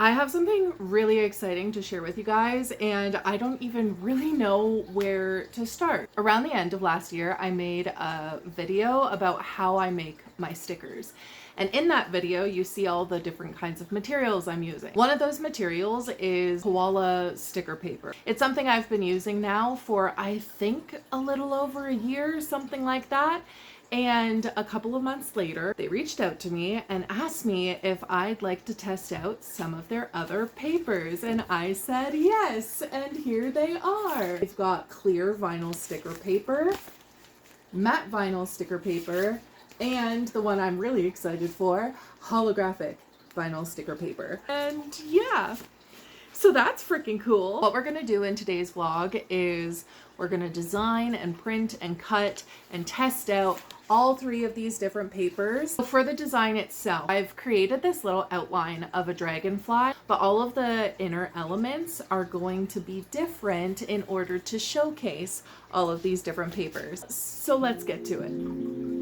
I have something really exciting to share with you guys, and I don't even really know where to start. Around the end of last year, I made a video about how I make my stickers. And in that video, you see all the different kinds of materials I'm using. One of those materials is Koala sticker paper. It's something I've been using now for, I think, a little over a year, something like that. And a couple of months later, they reached out to me and asked me if I'd like to test out some of their other papers. And I said yes, and here they are. They've got clear vinyl sticker paper, matte vinyl sticker paper, and the one I'm really excited for, holographic vinyl sticker paper. And yeah, so that's freaking cool. What we're gonna do in today's vlog is we're gonna design and print and cut and test out all three of these different papers. So for the design itself, I've created this little outline of a dragonfly, but all of the inner elements are going to be different in order to showcase all of these different papers. So let's get to it.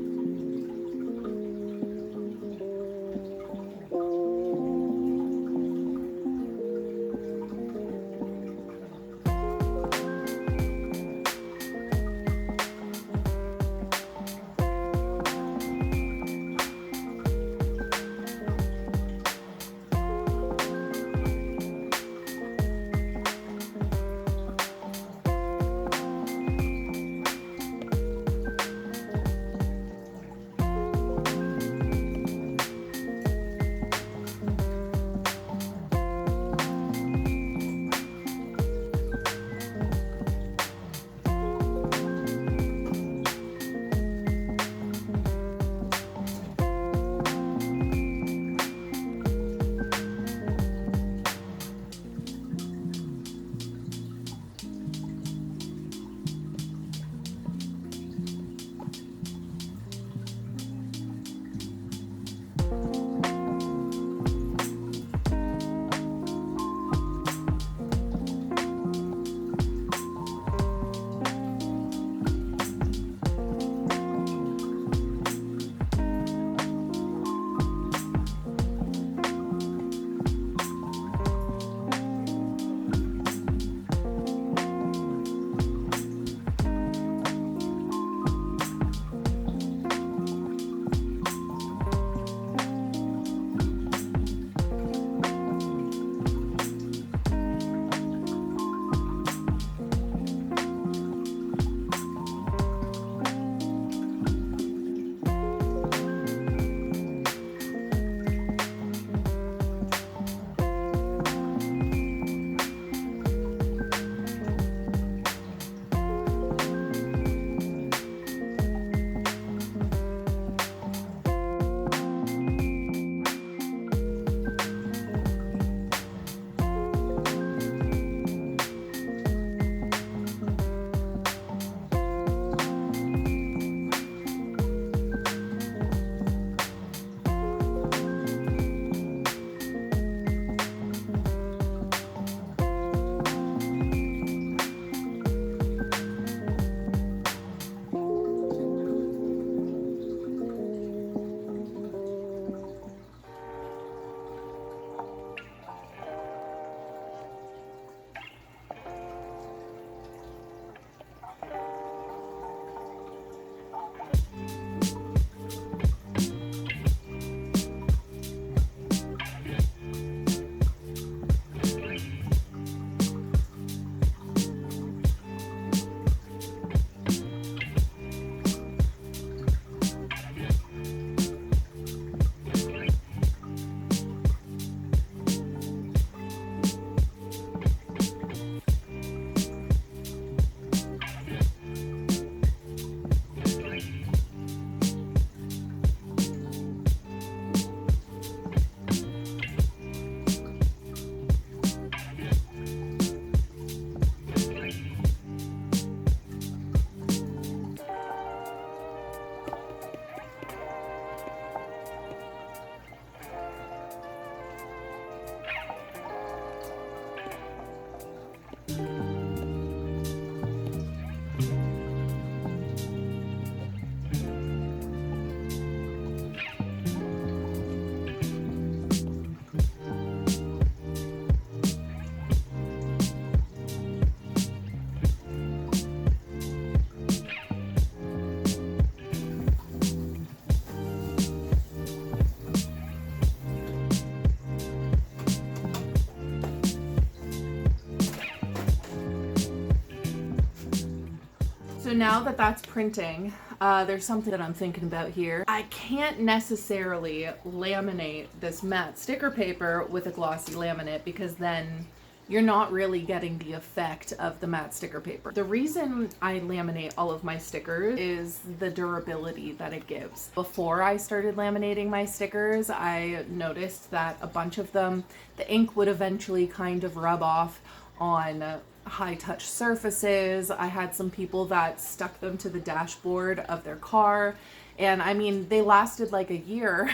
So now that that's printing, there's something that I'm thinking about here. I can't necessarily laminate this matte sticker paper with a glossy laminate because then you're not really getting the effect of the matte sticker paper. The reason I laminate all of my stickers is the durability that it gives. Before I started laminating my stickers, I noticed that a bunch of them, the ink would eventually kind of rub off on high touch surfaces. I had some people that stuck them to the dashboard of their car, and I mean, they lasted like a year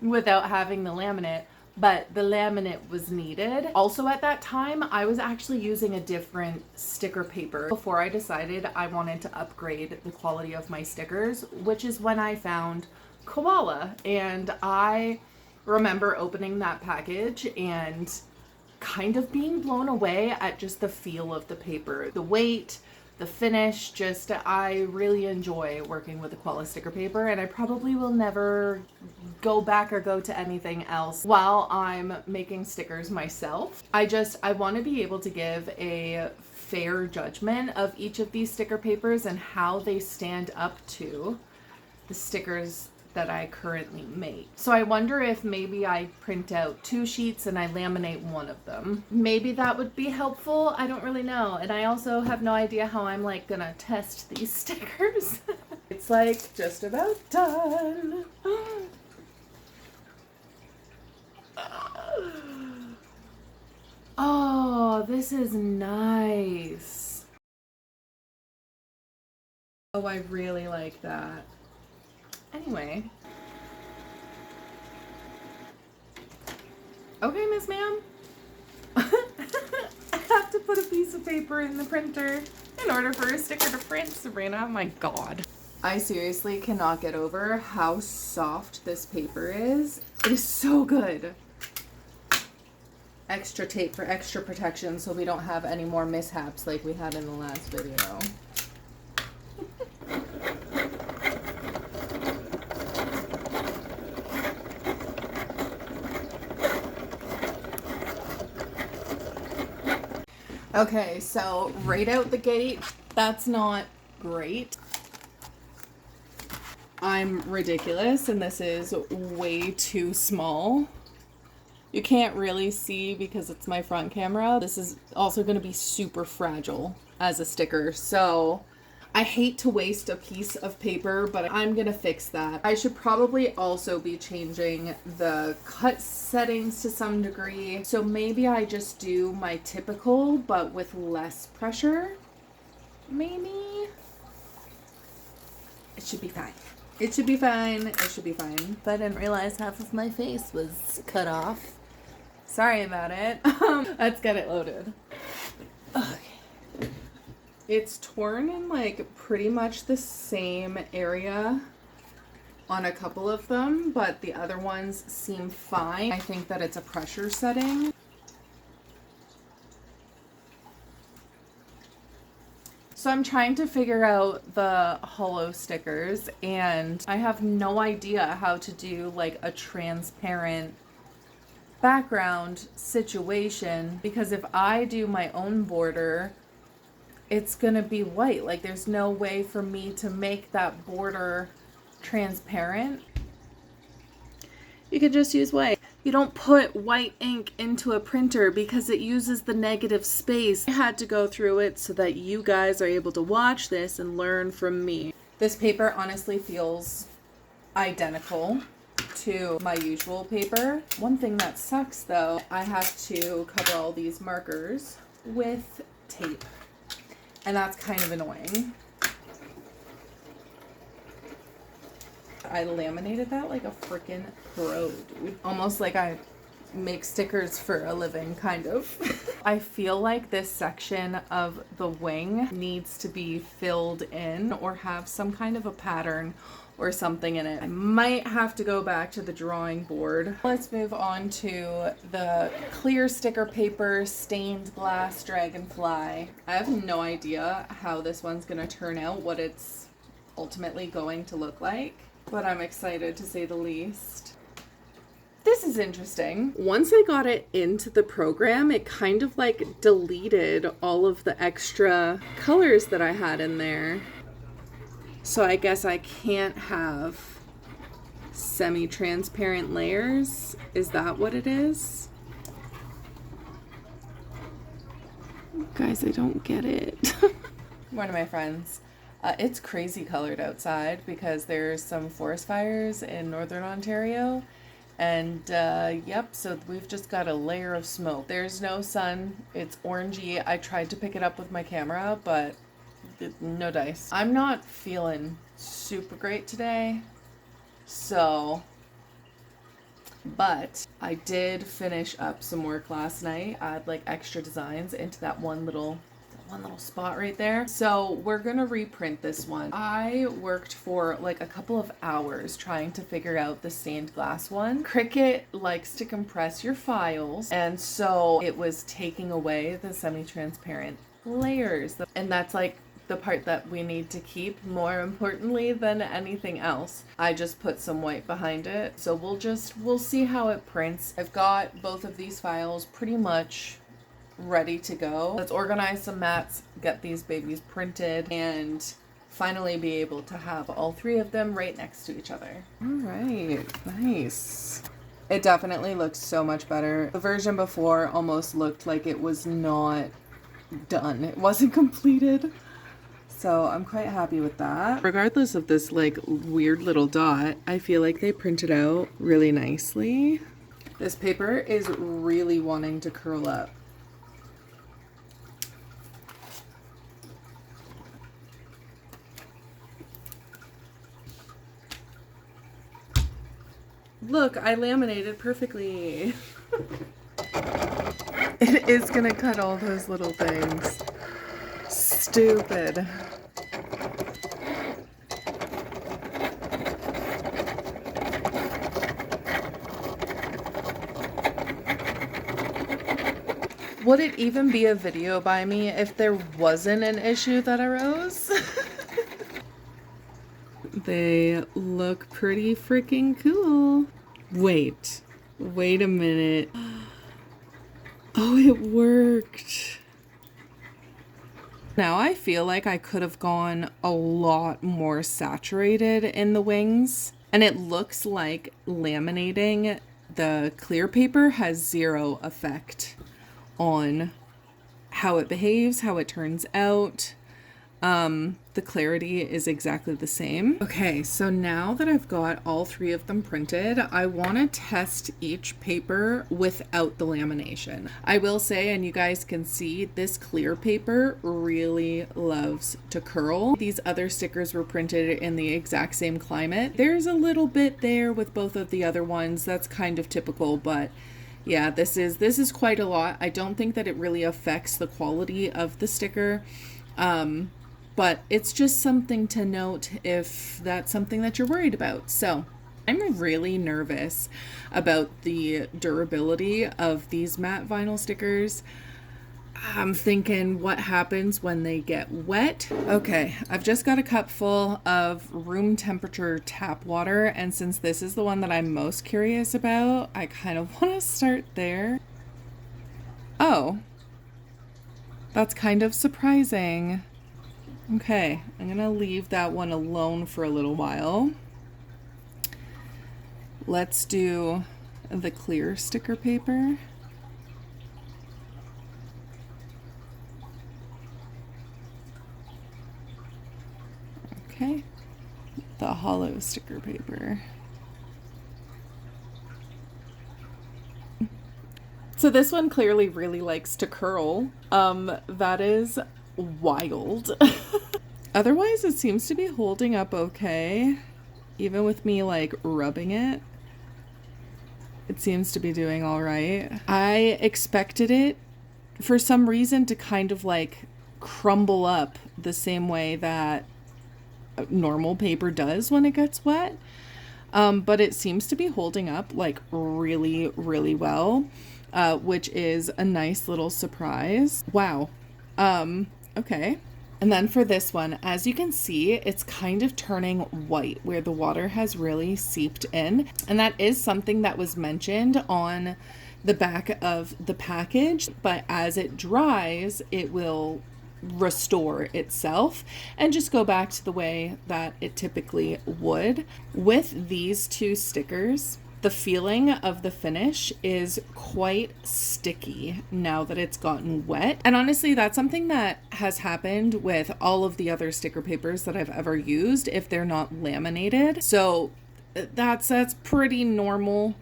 without having the laminate, but the laminate was needed. Also at that time, I was actually using a different sticker paper before I decided I wanted to upgrade the quality of my stickers, which is when I found Koala. And I remember opening that package and kind of being blown away at just the feel of the paper, the weight, the finish. Just, I really enjoy working with the Koala sticker paper, and I probably will never go back or go to anything else while I'm making stickers myself. I want to be able to give a fair judgment of each of these sticker papers and how they stand up to the stickers that I currently make. So I wonder if maybe I print out 2 sheets and I laminate one of them. Maybe that would be helpful. I don't really know. And I also have no idea how I'm like gonna test these stickers. It's like just about done. Oh, this is nice. Oh, I really like that. Anyway. Okay, Miss Ma'am. I have to put a piece of paper in the printer in order for a sticker to print, Sabrina. Oh my God. I seriously cannot get over how soft this paper is. It is so good. Extra tape for extra protection so we don't have any more mishaps like we had in the last video. Okay, so right out the gate, that's not great. I'm ridiculous, and this is way too small. You can't really see because it's my front camera. This is also going to be super fragile as a sticker, so I hate to waste a piece of paper, but I'm going to fix that. I should probably also be changing the cut settings to some degree. So maybe I just do my typical, but with less pressure. Maybe. It should be fine. It should be fine. It should be fine. But I didn't realize half of my face was cut off. Sorry about it. Let's get it loaded. Okay. It's torn in like pretty much the same area on a couple of them, but the other ones seem fine. I think that it's a pressure setting. So I'm trying to figure out the Holo stickers, and I have no idea how to do like a transparent background situation, because if I do my own border, it's gonna be white. Like, there's no way for me to make that border transparent. You could just use white. You don't put white ink into a printer because it uses the negative space. I had to go through it so that you guys are able to watch this and learn from me. This paper honestly feels identical to my usual paper. One thing that sucks though, I have to cover all these markers with tape. And that's kind of annoying. I laminated that like a freaking pro, dude. Almost like I make stickers for a living, kind of. I feel like this section of the wing needs to be filled in or have some kind of a pattern or something in it. I might have to go back to the drawing board. Let's move on to the clear sticker paper stained glass dragonfly. I have no idea how this one's gonna turn out, what it's ultimately going to look like, but I'm excited to say the least. This is interesting. Once I got it into the program, it kind of like deleted all of the extra colors that I had in there. So I guess I can't have semi-transparent layers. Is that what it is? Guys, I don't get it. One of my friends, it's crazy colored outside because there's some forest fires in northern Ontario. And yep, so we've just got a layer of smoke. There's no sun. It's orangey. I tried to pick it up with my camera, but no dice. I'm not feeling super great today. So, but I did finish up some work last night. I had like extra designs into that one little spot right there. So we're gonna reprint this one. I worked for like a couple of hours trying to figure out the stained glass one. Cricut likes to compress your files, and so it was taking away the semi-transparent layers, and that's like the part that we need to keep more importantly than anything else. I just put some white behind it, so we'll see how it prints. I've got both of these files pretty much ready to go. Let's organize some mats, get these babies printed, and finally be able to have all three of them right next to each other. All right, nice. It definitely looks so much better. The version before almost looked like it was not done. It wasn't completed. So I'm quite happy with that. Regardless of this like weird little dot, I feel like they printed out really nicely. This paper is really wanting to curl up. Look, I laminated perfectly. It is gonna cut all those little things. Stupid. Would it even be a video by me if there wasn't an issue that arose? They look pretty freaking cool. Wait a minute. Oh, it worked. Now I feel like I could have gone a lot more saturated in the wings, and it looks like laminating the clear paper has zero effect on how it behaves, how it turns out. The clarity is exactly the same. Okay, so now that I've got all three of them printed, I want to test each paper without the lamination. I will say, and you guys can see, this clear paper really loves to curl. These other stickers were printed in the exact same climate. There's a little bit there with both of the other ones. That's kind of typical, but yeah, this is quite a lot. I don't think that it really affects the quality of the sticker. But it's just something to note if that's something that you're worried about. So I'm really nervous about the durability of these matte vinyl stickers. I'm thinking, what happens when they get wet? Okay, I've just got a cup full of room temperature tap water, and since this is the one that I'm most curious about, I kind of want to start there. Oh, that's kind of surprising. Okay, I'm gonna leave that one alone for a little while. Let's do the clear sticker paper. Okay, the hollow sticker paper. So this one clearly really likes to curl. That is wild. Otherwise, it seems to be holding up okay. Even with me like rubbing it, it seems to be doing all right. I expected it for some reason to kind of like crumble up the same way that normal paper does when it gets wet. But it seems to be holding up like really, really well, which is a nice little surprise. Wow. Okay. And then for this one, as you can see, it's kind of turning white where the water has really seeped in. And that is something that was mentioned on the back of the package, but as it dries, it will restore itself and just go back to the way that it typically would. With these two stickers, the feeling of the finish is quite sticky now that it's gotten wet. And honestly, that's something that has happened with all of the other sticker papers that I've ever used if they're not laminated. So that's pretty normal,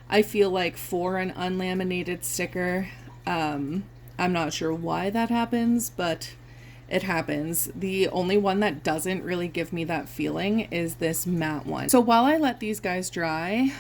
I feel like, for an unlaminated sticker. I'm not sure why that happens, but it happens. The only one that doesn't really give me that feeling is this matte one. So while I let these guys dry,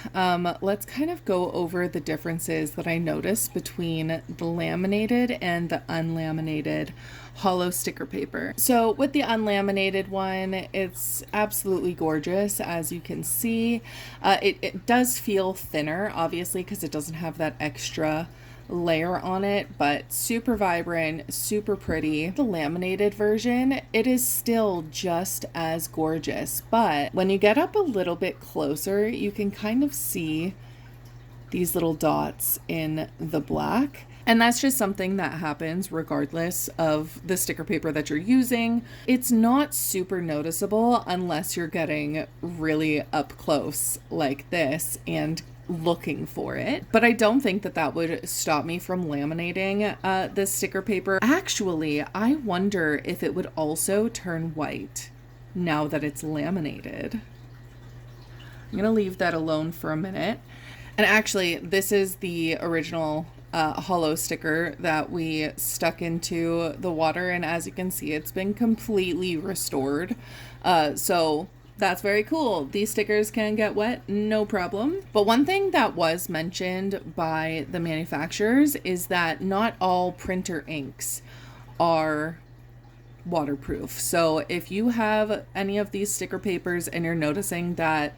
let's kind of go over the differences that I noticed between the laminated and the unlaminated Holo sticker paper. So with the unlaminated one, it's absolutely gorgeous, as you can see. It does feel thinner, obviously, because it doesn't have that extra layer on it, but super vibrant, super pretty. The laminated version, it is still just as gorgeous, but when you get up a little bit closer, you can kind of see these little dots in the black. And that's just something that happens regardless of the sticker paper that you're using. It's not super noticeable unless you're getting really up close like this and looking for it. But I don't think that that would stop me from laminating this sticker paper. Actually, I wonder if it would also turn white now that it's laminated. I'm gonna leave that alone for a minute. And actually, this is the original Holo sticker that we stuck into the water, and as you can see, it's been completely restored. So that's very cool. These stickers can get wet, no problem. But one thing that was mentioned by the manufacturers is that not all printer inks are waterproof. So if you have any of these sticker papers and you're noticing that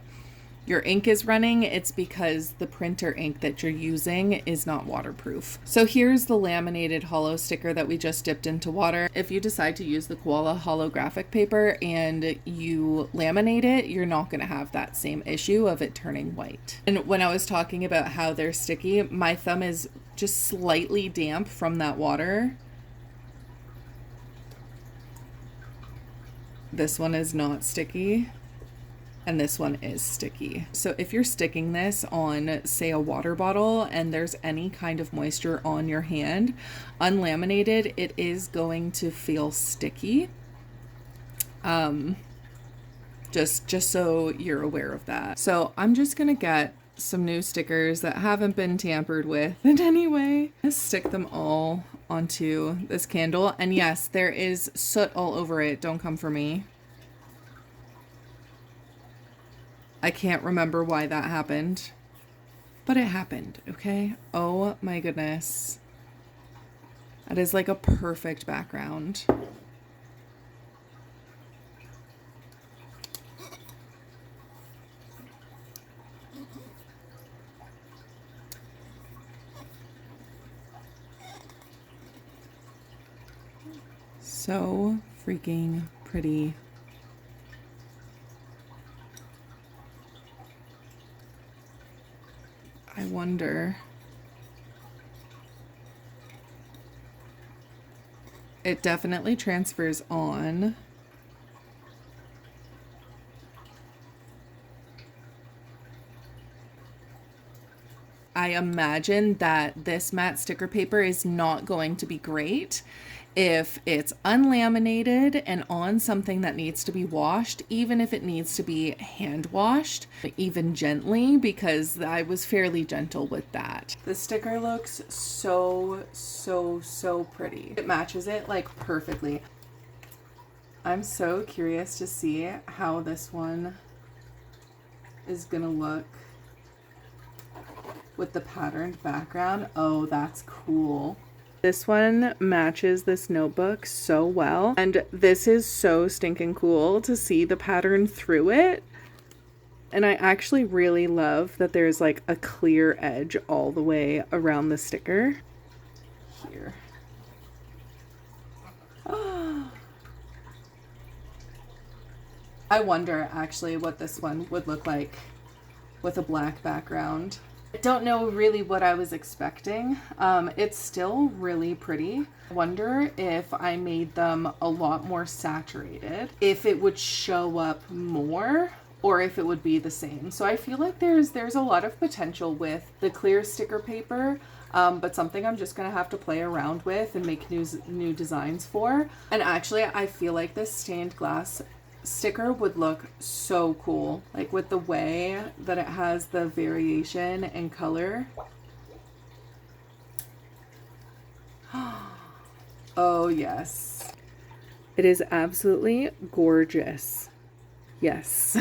your ink is running, it's because the printer ink that you're using is not waterproof. So here's the laminated Holo sticker that we just dipped into water. If you decide to use the Koala holographic paper and you laminate it, you're not gonna have that same issue of it turning white. And when I was talking about how they're sticky, my thumb is just slightly damp from that water. This one is not sticky. And this one is sticky. So if you're sticking this on, say, a water bottle and there's any kind of moisture on your hand, unlaminated, it is going to feel sticky. Just so you're aware of that. So I'm just gonna get some new stickers that haven't been tampered with in any way. Just stick them all onto this candle. And yes, there is soot all over it. Don't come for me. I can't remember why that happened, but it happened, okay? Oh my goodness. That is like a perfect background. So freaking pretty. I wonder. It definitely transfers on. I imagine that this matte sticker paper is not going to be great if it's unlaminated and on something that needs to be washed, even if it needs to be hand washed, even gently, because I was fairly gentle with that. The sticker looks so pretty. It matches it like perfectly. I'm so curious to see how this one is gonna look with the patterned background. Oh, that's cool. This one matches this notebook so well, and this is so stinking cool to see the pattern through it. And I actually really love that there's like a clear edge all the way around the sticker. Here. I wonder actually what this one would look like with a black background. Don't know really what I was expecting. It's still really pretty. I wonder if I made them a lot more saturated, if it would show up more or if it would be the same. So I feel like there's a lot of potential with the clear sticker paper, but something I'm just gonna have to play around with and make new designs for. And actually I feel like this stained glass sticker would look so cool, like with the way that it has the variation in color. Oh yes, it is absolutely gorgeous. Yes.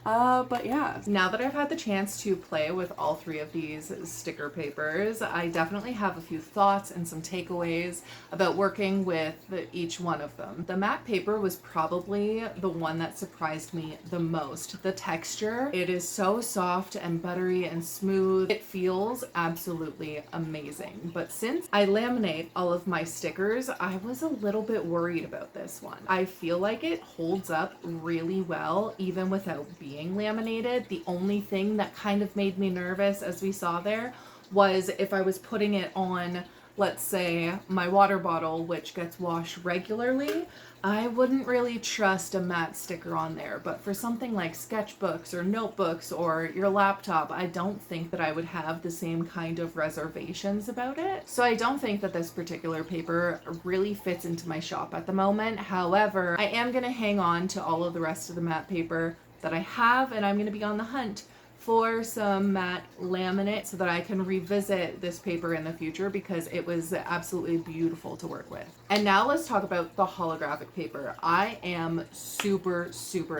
But yeah, now that I've had the chance to play with all three of these sticker papers, I definitely have a few thoughts and some takeaways about working with each one of them. The matte paper was probably the one that surprised me the most. The texture, it is so soft and buttery and smooth. It feels absolutely amazing. But since I laminate all of my stickers, I was a little bit worried about this one. I feel like it holds up really well, even without being laminated. The only thing that kind of made me nervous, as we saw there, was if I was putting it on, let's say, my water bottle, which gets washed regularly, I wouldn't really trust a matte sticker on there. But for something like sketchbooks or notebooks or your laptop, I don't think that I would have the same kind of reservations about it. So I don't think that this particular paper really fits into my shop at the moment. However, I am going to hang on to all of the rest of the matte paper that I have, and I'm going to be on the hunt for some matte laminate so that I can revisit this paper in the future, because it was absolutely beautiful to work with. And now let's talk about the holographic paper. I am super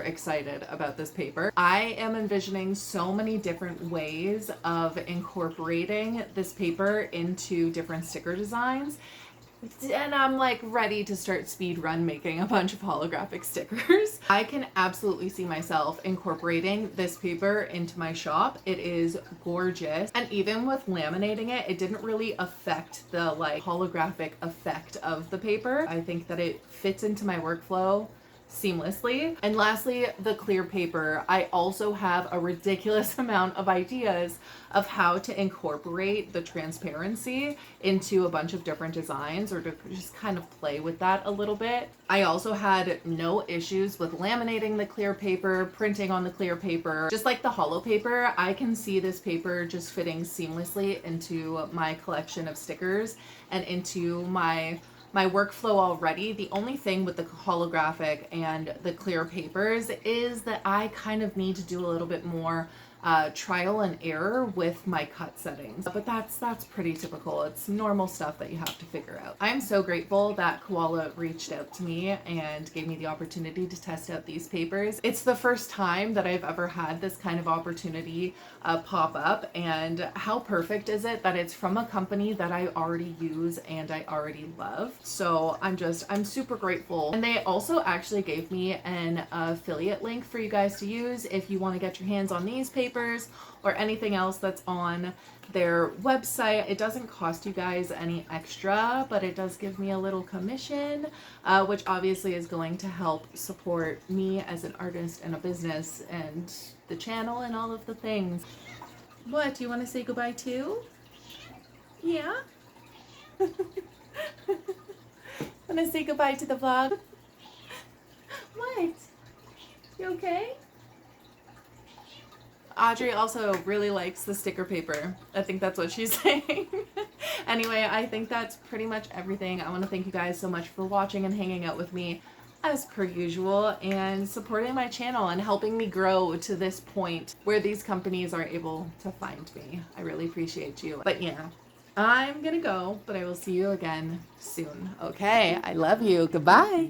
excited about this paper. I am envisioning so many different ways of incorporating this paper into different sticker designs. And I'm like ready to start speed run making a bunch of holographic stickers. I can absolutely see myself incorporating this paper into my shop. It is gorgeous. And even with laminating it, it didn't really affect the like holographic effect of the paper. I think that it fits into my workflow seamlessly. And lastly, the clear paper. I also have a ridiculous amount of ideas of how to incorporate the transparency into a bunch of different designs, or to just kind of play with that a little bit. I also had no issues with laminating the clear paper, printing on the clear paper. Just like the holo paper, I can see this paper just fitting seamlessly into my collection of stickers and into my workflow already. The only thing with the holographic and the clear papers is that I kind of need to do a little bit more trial and error with my cut settings, but that's pretty typical. It's normal stuff that you have to figure out. I'm so grateful that Koala reached out to me and gave me the opportunity to test out these papers. It's the first time that I've ever had this kind of opportunity pop up, and how perfect is it that it's from a company that I already use and I already love. So I'm super grateful. And they also actually gave me an affiliate link for you guys to use if you want to get your hands on these papers or anything else that's on their website. It doesn't cost you guys any extra, but it does give me a little commission, which obviously is going to help support me as an artist and a business and the channel and all of the things. What, do you want to say goodbye too? Yeah? Want to say goodbye to the vlog? What? You okay? Audrey also really likes the sticker paper. I think that's what she's saying. Anyway, I think that's pretty much everything. I want to thank you guys so much for watching and hanging out with me as per usual, and supporting my channel and helping me grow to this point where these companies are able to find me. I really appreciate you. But yeah, I'm gonna go, but I will see you again soon. Okay, I love you. Goodbye.